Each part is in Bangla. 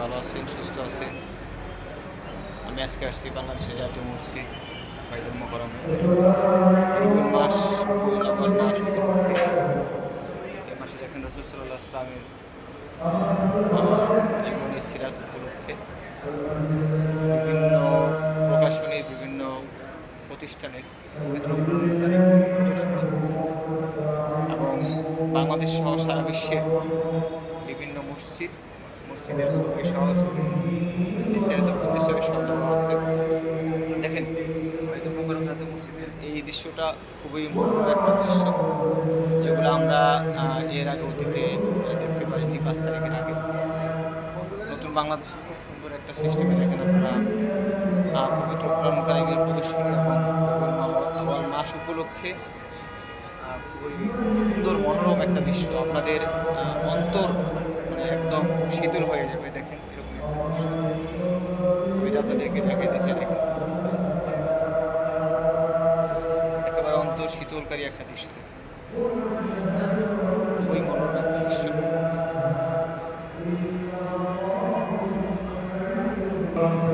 ভালো আছেন, সুস্থ আছেন। আমি আজকে আসছি বাংলাদেশের জাতীয় মসজিদ বাইতুল মোকাররমে। রবিউল মাস, রবিউল আউয়াল মাস উপলক্ষে এই মাসে দেখেন রাসূল সাল্লাল্লাহু আলাইহি ওয়াসাল্লামের জীবনী সিরাত উপলক্ষে বিভিন্ন প্রকাশনীর বিভিন্ন প্রতিষ্ঠানের পবিত্র গ্রন্থকারী প্রদর্শনী এবং বাংলাদেশ সহ সারা বিশ্বের বিভিন্ন মসজিদের ছবি সহ ছবি বিস্তারিত পরিচয় সহ দেওয়া আছে। দেখেন বাইতুল মোকাররম জাতীয় মসজিদের এই দৃশ্যটা খুবই মনোরম একটা দৃশ্য, যেগুলো আমরা এর আগে অতীতে দেখতে পারিনি। 5 তারিখের আগে নতুন বাংলাদেশে খুব সুন্দর একটা সিস্টেমে দেখেন আপনারা পবিত্র কোরআন কারিমের প্রদর্শনী এবং আউয়াল মাস উপলক্ষে খুবই সুন্দর মনোরম একটা দৃশ্য। আপনাদের অন্তর মানে একদম শীতল হয়ে যাবে। দেখেন এরকম একটা দৃশ্য আমি আপনাদেরকে দেখাইতে চাই। দেখেন একেবারে অন্তর শীতলকারী একটা দৃশ্য, দেখেন খুবই মনোরম একটা দৃশ্য।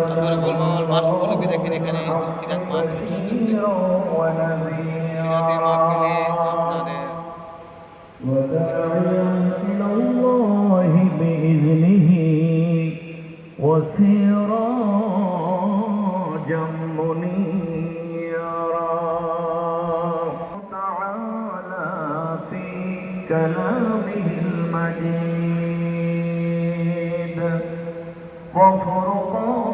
তারপরে বলবো মাস উপলক্ষে দেখেন এখানে সিরাত মাহফিল চলতেছে। সিরাতে মাহফিলে আপনাদের وسراجا منيرا تعالى في كلامه المجيد وفرقان